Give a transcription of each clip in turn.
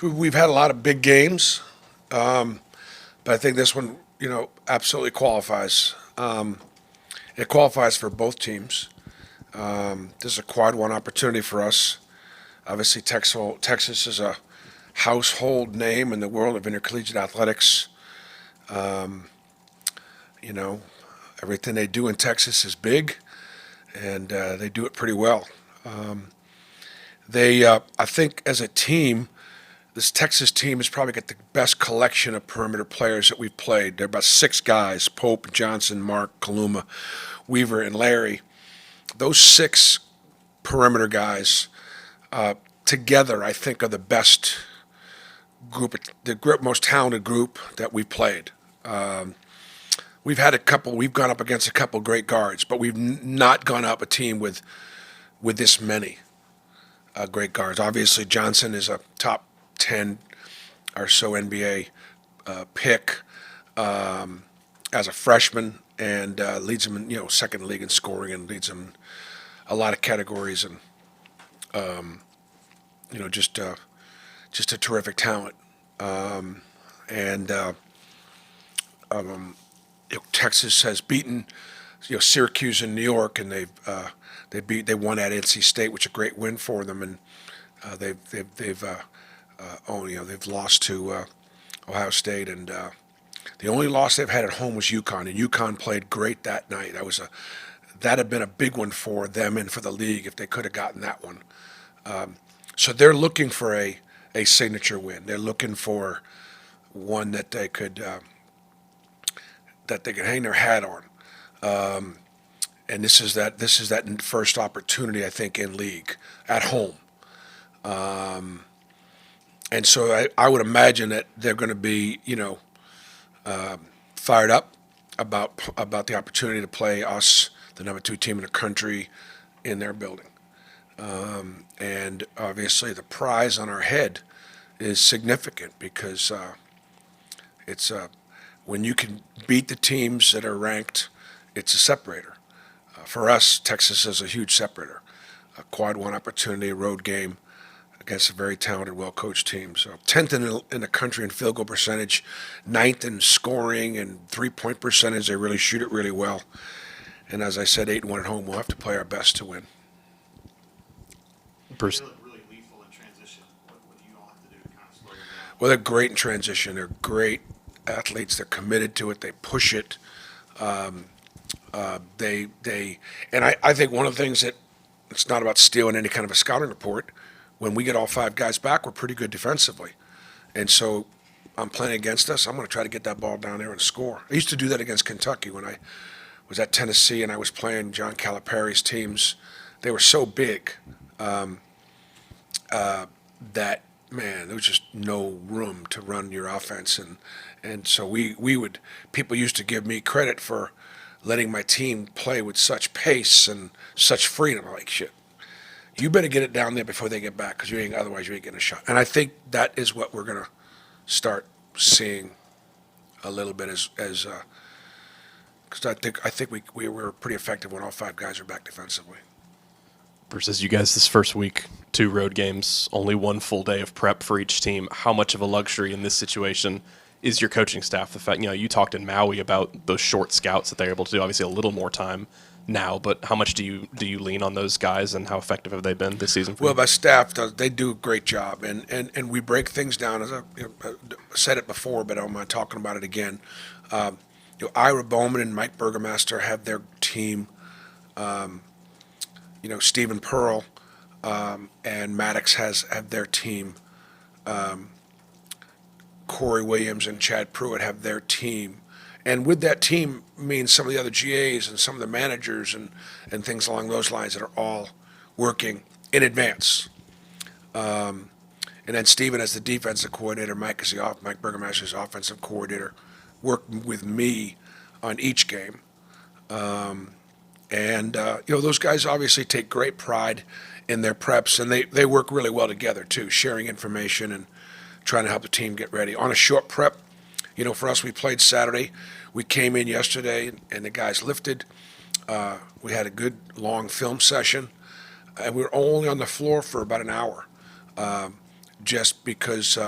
We've had a lot of big games, but I think this one, absolutely qualifies. It qualifies for both teams. This is a quad one opportunity for us. Obviously, Texas is a household name in the world of intercollegiate athletics. You know, everything they do in Texas is big, and they do it pretty well. I think, as a team, this Texas team has probably got the best collection of perimeter players that we've played. There are about six guys: Pope, Johnson, Mark, Kaluma, Weaver, and Larry. Those six perimeter guys together, I think, are the best group, most talented group that we've played. We've had a couple. We've gone up against a couple great guards, but we've not gone up a team with this many great guards. Obviously, Johnson is a top 10 or so NBA pick as a freshman, and leads them in, second league in scoring, and leads them in a lot of categories, and just a terrific talent. And Texas has beaten Syracuse and New York, and they won at NC State, which is a great win for them, and they've lost to Ohio State, and the only loss they've had at home was UConn, and UConn played great that night. That had been a big one for them and for the league if they could have gotten that one. So they're looking for a signature win. They're looking for one that they could hang their hat on. And this is that first opportunity, I think, in league at home. And so I would imagine that they're going to be, fired up about the opportunity to play us, the number 2 team in the country, in their building. And obviously, the prize on our head is significant because it's when you can beat the teams that are ranked, it's a separator. For us, Texas is a huge separator. A quad one opportunity, a road game against a very talented, well-coached team. So 10th in the country in field goal percentage, 9th in scoring and three-point percentage. They really shoot it really well. And as I said, 8-1 at home. We'll have to play our best to win. They look really lethal in transition. What do you all have to do to kind of slow them down? Well, they're great in transition. They're great athletes. They're committed to it. They push it. And I think one of the things that it's not about stealing any kind of a scouting report. When we get all 5 guys back, we're pretty good defensively. And so I'm playing against us. I'm going to try to get that ball down there and score. I used to do that against Kentucky when I was at Tennessee and I was playing John Calipari's teams. They were so big that, man, there was just no room to run your offense. And so people used to give me credit for letting my team play with such pace and such freedom. I'm like, shit, you better get it down there before they get back, because otherwise you ain't getting a shot. And I think that is what we're going to start seeing a little bit because I think we were pretty effective when all 5 guys are back defensively. Versus you guys this first week, 2 road games, only 1 full day of prep for each team. How much of a luxury in this situation is your coaching staff? The fact, you talked in Maui about those short scouts that they're able to do, obviously a little more time now, but how much do you lean on those guys, and how effective have they been this season for you? Well, my staff they do a great job, and we break things down. As I said it before, but I don't mind talking about it again. Ira Bowman and Mike Burgermaster have their team. Stephen Pearl and Maddox have their team. Corey Williams and Chad Pruitt have their team. And with that team means some of the other GAs and some of the managers and things along those lines that are all working in advance. And then Stephen as the defensive coordinator, Mike Burgermaster is offensive coordinator, work with me on each game. Those guys obviously take great pride in their preps, and they work really well together too, sharing information and trying to help the team get ready. On a short prep, for us, we played Saturday. We came in yesterday, and the guys lifted. We had a good long film session, and we were only on the floor for about an hour. just because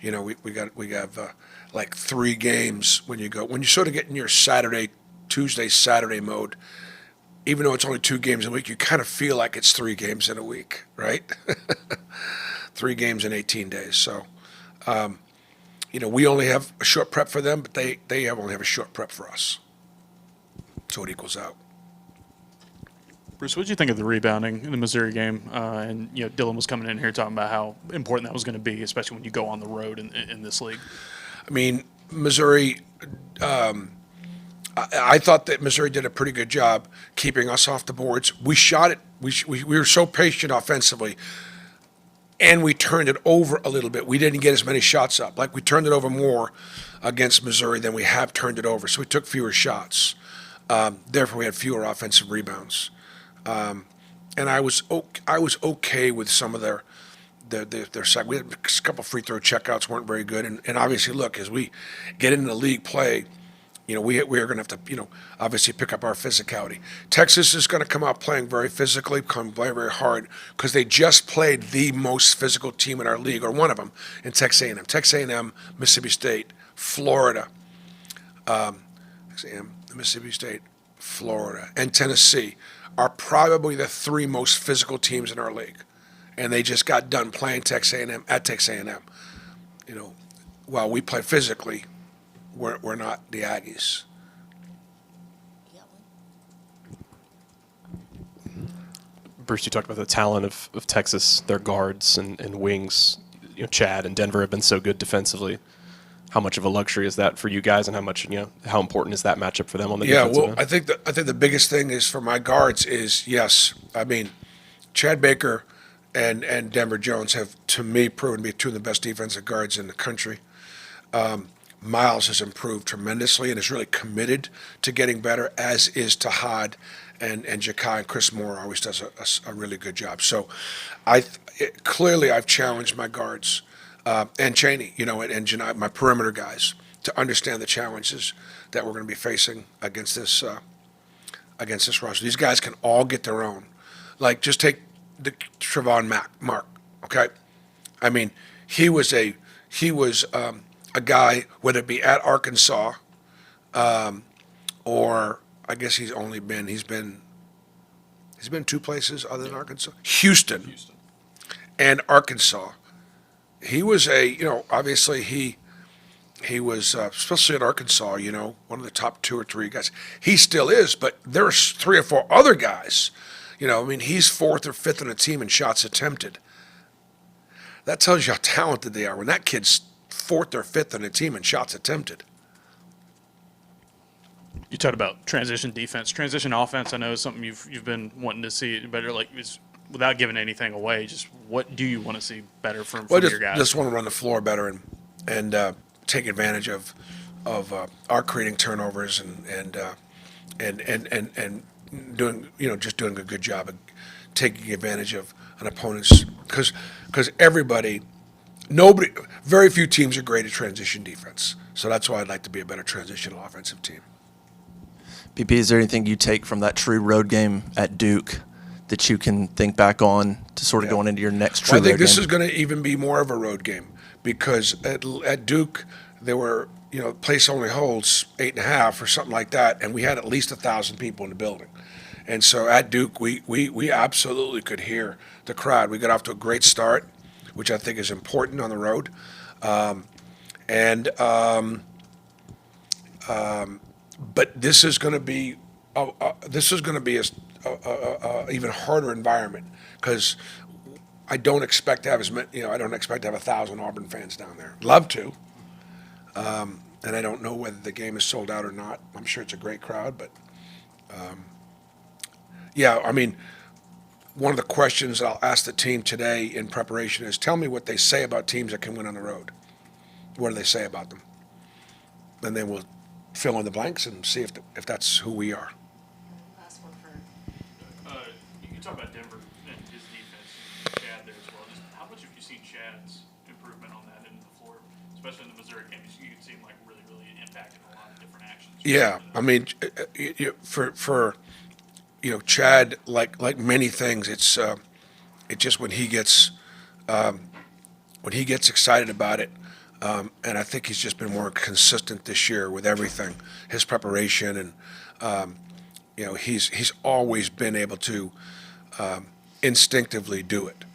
we have like 3 games when you sort of get in your Tuesday, Saturday mode. Even though it's only 2 games a week, you kind of feel like it's 3 games in a week, right? 3 games in 18 days. So, we only have a short prep for them, but they only have a short prep for us. So it equals out. Bruce, what did you think of the rebounding in the Missouri game? And Dylan was coming in here talking about how important that was going to be, especially when you go on the road in this league. I mean, Missouri. I thought that Missouri did a pretty good job keeping us off the boards. We shot it. We were so patient offensively, and we turned it over a little bit. We didn't get as many shots up. Like, we turned it over more against Missouri than we have turned it over. So we took fewer shots. Therefore, we had fewer offensive rebounds. And I was okay with some of their side. We had a couple free throw checkouts weren't very good, and obviously, look, as we get into league play, we are going to have to, obviously pick up our physicality. Texas is going to come out playing very physically, come play very hard, because they just played the most physical team in our league, or one of them, in Texas A&M. Texas A&M, Mississippi State, Florida, Mississippi State, Florida, and Tennessee are probably the 3 most physical teams in our league, and they just got done playing Texas A&M at Texas A&M. While we play physically, we're not the Aggies. Bruce, you talked about the talent of Texas, their guards and wings. Chad and Denver have been so good defensively. How much of a luxury is that for you guys, and how important is that matchup for them on the defensive end? I think the biggest thing is for my guards is, yes, I mean, Chad Baker and Denver Jones have, to me, proven to be 2 of the best defensive guards in the country. Miles has improved tremendously and is really committed to getting better, as is Tahad and Jakai, and Chris Moore always does a really good job. So clearly I've challenged my guards and Cheney, and Janai, my perimeter guys, to understand the challenges that we're going to be facing against this roster. These guys can all get their own. Like, just take the Trevon Mark, okay? I mean, he was a guy, whether it be at Arkansas, or I guess he's been 2 places other than Arkansas, Houston. And Arkansas. He was obviously he was, especially at Arkansas, one of the top 2 or 3 guys. He still is, but there's 3 or 4 other guys. He's 4th or 5th on the team in shots attempted. That tells you how talented they are. When that kid's 4th or 5th on the team in shots attempted. You talked about transition defense, transition offense. I know is something you've been wanting to see better. Like, without giving anything away, just what do you want to see better from your guys? Just want to run the floor better and take advantage of our creating turnovers and doing doing a good job of taking advantage of an opponent's, because very few teams are great at transition defense. So that's why I'd like to be a better transitional offensive team. PP, is there anything you take from that true road game at Duke that you can think back on to sort of going into your next true road game? I think this is going to even be more of a road game, because at Duke there were, place only holds 8.5 or something like that, and we had at least 1,000 people in the building. And so at Duke, we absolutely could hear the crowd. We got off to a great start, which I think is important on the road. But this is going to be a even harder environment, because I don't expect to have as many. I don't expect to have 1,000 Auburn fans down there. Love to, and I don't know whether the game is sold out or not. I'm sure it's a great crowd, but one of the questions I'll ask the team today in preparation is, tell me what they say about teams that can win on the road. What do they say about them? And then we'll fill in the blanks and see if that's who we are. Last one for. You talk about Denver and his defense and Chad there as well. Just how much have you seen Chad's improvement on that end of the floor, especially in the Missouri game? You can see him really impacting a lot of different actions. Yeah, I mean, for Chad, like many things, it's just when he gets when he gets excited about it, and I think he's just been more consistent this year with everything, his preparation, and he's always been able to instinctively do it.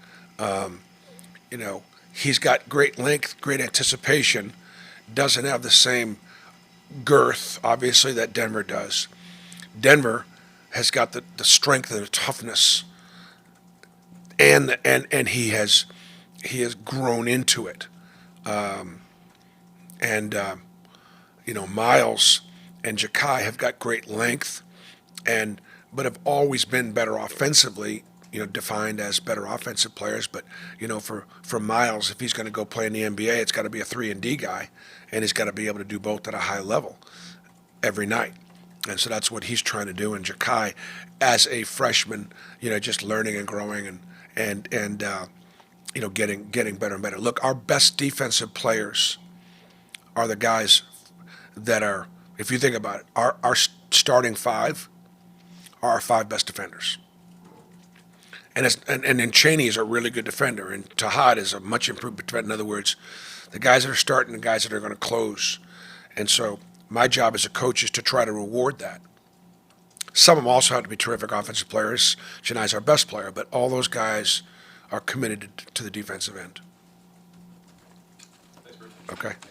He's got great length, great anticipation, doesn't have the same girth, obviously, that Denver does. Denver has got the strength and the toughness, and he has grown into it. Miles and Ja'Kai have got great length, but have always been better offensively. Defined as better offensive players. But for Miles, if he's going to go play in the NBA, it's got to be a 3-and-D guy, and he's got to be able to do both at a high level every night. And so that's what he's trying to do. And Ja'Kai, as a freshman, just learning and growing and getting better and better. Look, our best defensive players are the guys that are, if you think about it, our starting five are our 5 best defenders. And Cheney is a really good defender, and Tahad is a much improved defender. In other words, the guys that are starting, the guys that are going to close. And so my job as a coach is to try to reward that. Some of them also have to be terrific offensive players. Chennai's our best player, but all those guys are committed to the defensive end. Okay.